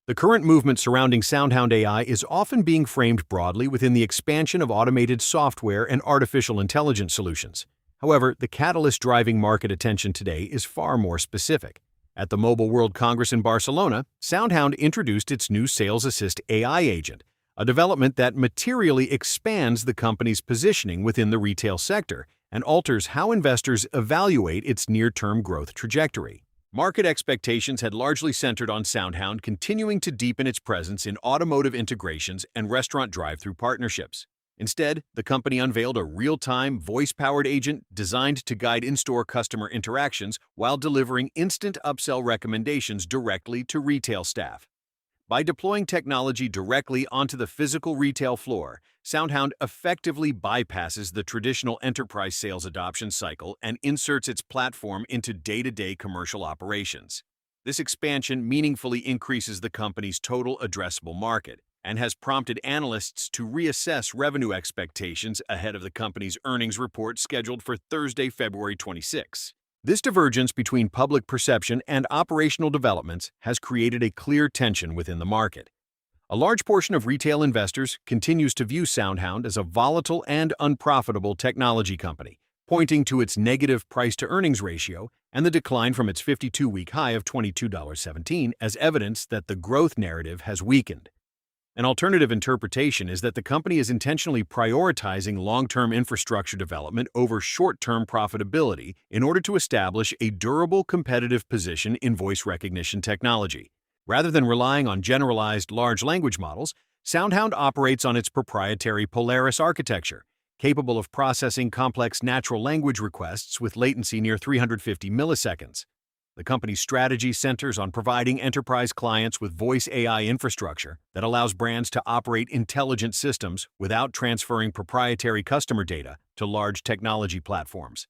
The current movement surrounding SoundHound AI is often being framed broadly within the expansion of automated software and artificial intelligence solutions. However, the catalyst driving market attention today is far more specific. At the Mobile World Congress in Barcelona, SoundHound introduced its new Sales Assist AI agent, a development that materially expands the company's positioning within the retail sector and alters how investors evaluate its near-term growth trajectory. Market expectations had largely centered on SoundHound continuing to deepen its presence in automotive integrations and restaurant drive-through partnerships. Instead, the company unveiled a real-time, voice-powered agent designed to guide in-store customer interactions while delivering instant upsell recommendations directly to retail staff. By deploying technology directly onto the physical retail floor, SoundHound effectively bypasses the traditional enterprise sales adoption cycle and inserts its platform into day-to-day commercial operations. This expansion meaningfully increases the company's total addressable market and has prompted analysts to reassess revenue expectations ahead of the company's earnings report scheduled for Thursday, February 26. This divergence between public perception and operational developments has created a clear tension within the market. A large portion of retail investors continues to view SoundHound as a volatile and unprofitable technology company, pointing to its negative price-to-earnings ratio and the decline from its 52-week high of $22.17 as evidence that the growth narrative has weakened. An alternative interpretation is that the company is intentionally prioritizing long-term infrastructure development over short-term profitability in order to establish a durable competitive position in voice recognition technology. Rather than relying on generalized large language models, SoundHound operates on its proprietary Polaris architecture, capable of processing complex natural language requests with latency near 350 milliseconds. The company's strategy centers on providing enterprise clients with voice AI infrastructure that allows brands to operate intelligent systems without transferring proprietary customer data to large technology platforms.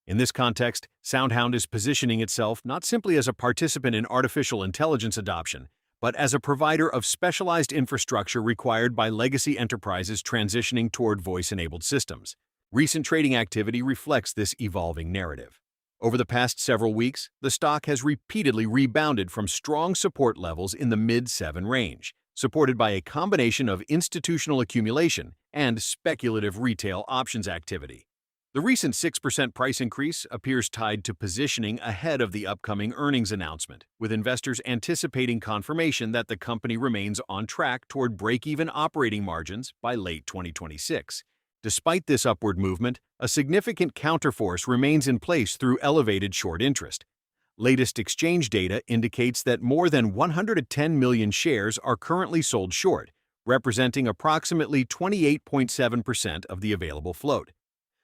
In this context, SoundHound is positioning itself not simply as a participant in artificial intelligence adoption, but as a provider of specialized infrastructure required by legacy enterprises transitioning toward voice-enabled systems. Recent trading activity reflects this evolving narrative. Over the past several weeks, the stock has repeatedly rebounded from strong support levels in the mid-7 range, supported by a combination of institutional accumulation and speculative retail options activity. The recent 6% price increase appears tied to positioning ahead of the upcoming earnings announcement, with investors anticipating confirmation that the company remains on track toward break-even operating margins by late 2026. Despite this upward movement, a significant counterforce remains in place through elevated short interest. Latest exchange data indicates that more than 110 million shares are currently sold short, representing approximately 28.7% of the available float.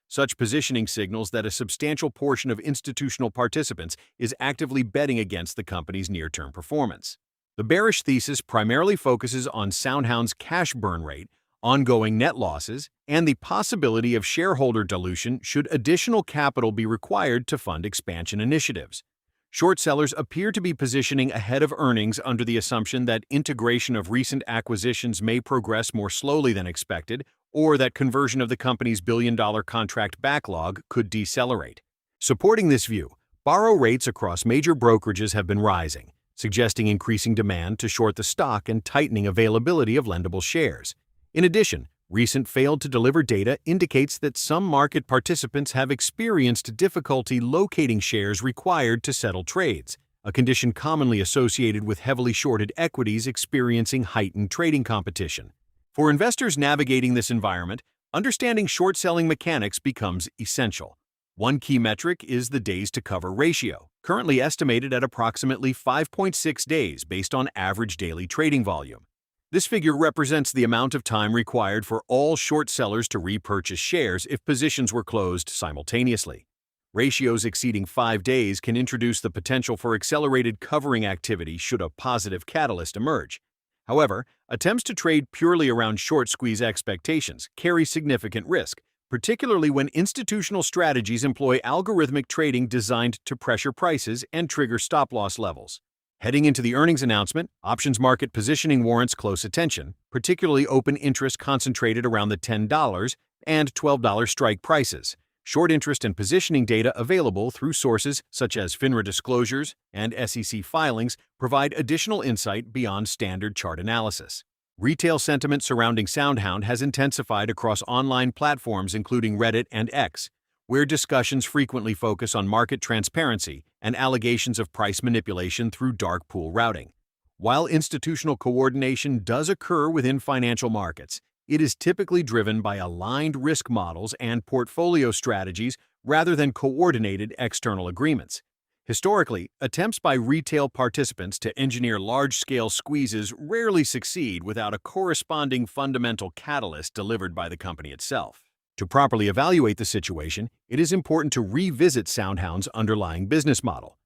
Such positioning signals that a substantial portion of institutional participants is actively betting against the company's near-term performance. The bearish thesis primarily focuses on SoundHound's cash burn rate, ongoing net losses, and the possibility of shareholder dilution should additional capital be required to fund expansion initiatives. Short sellers appear to be positioning ahead of earnings under the assumption that integration of recent acquisitions may progress more slowly than expected, or that conversion of the company's billion-dollar contract backlog could decelerate. Supporting this view, borrow rates across major brokerages have been rising, suggesting increasing demand to short the stock and tightening availability of lendable shares. In addition, recent failed-to-deliver data indicates that some market participants have experienced difficulty locating shares required to settle trades, a condition commonly associated with heavily shorted equities experiencing heightened trading competition. For investors navigating this environment, understanding short-selling mechanics becomes essential. One key metric is the days-to-cover ratio, currently estimated at approximately 5.6 days based on average daily trading volume. This figure represents the amount of time required for all short sellers to repurchase shares if positions were closed simultaneously. Ratios exceeding 5 days can introduce the potential for accelerated covering activity should a positive catalyst emerge. However, attempts to trade purely around short squeeze expectations carry significant risk, particularly when institutional strategies employ algorithmic trading designed to pressure prices and trigger stop-loss levels. Heading into the earnings announcement, options market positioning warrants close attention, particularly open interest concentrated around the $10 and $12 strike prices. Short interest and positioning data available through sources such as FINRA disclosures and SEC filings provide additional insight beyond standard chart analysis. Retail sentiment surrounding SoundHound has intensified across online platforms including Reddit and X, where discussions frequently focus on market transparency and allegations of price manipulation through dark pool routing. While institutional coordination does occur within financial markets, it is typically driven by aligned risk models and portfolio strategies rather than coordinated external agreements. Historically, attempts by retail participants to engineer large-scale squeezes rarely succeed without a corresponding fundamental catalyst delivered by the company itself. To properly evaluate the situation, it is important to revisit SoundHound's underlying business model.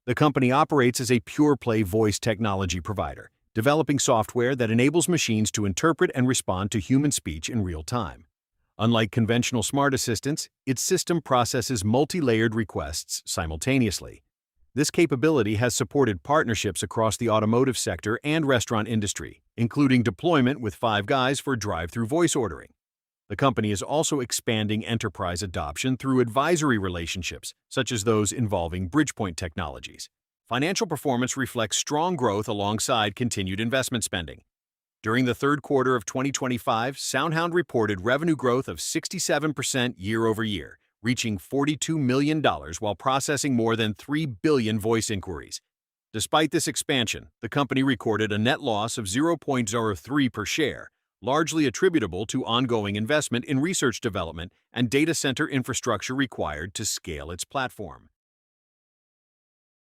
The company operates as a pure-play voice technology provider, developing software that enables machines to interpret and respond to human speech in real time. Unlike conventional smart assistants, its system processes multi-layered requests simultaneously. This capability has supported partnerships across the automotive sector and restaurant industry, including deployment with Five Guys for drive-through voice ordering. The company is also expanding enterprise adoption through advisory relationships, such as those involving Bridgepoint Technologies. Financial performance reflects strong growth alongside continued investment spending. During the third quarter of 2025, SoundHound reported revenue growth of 67% year-over-year, reaching $42 million while processing more than 3 billion voice inquiries. Despite this expansion, the company recorded a net loss of 0.03 per share, largely attributable to ongoing investment in research development and data center infrastructure required to scale its platform.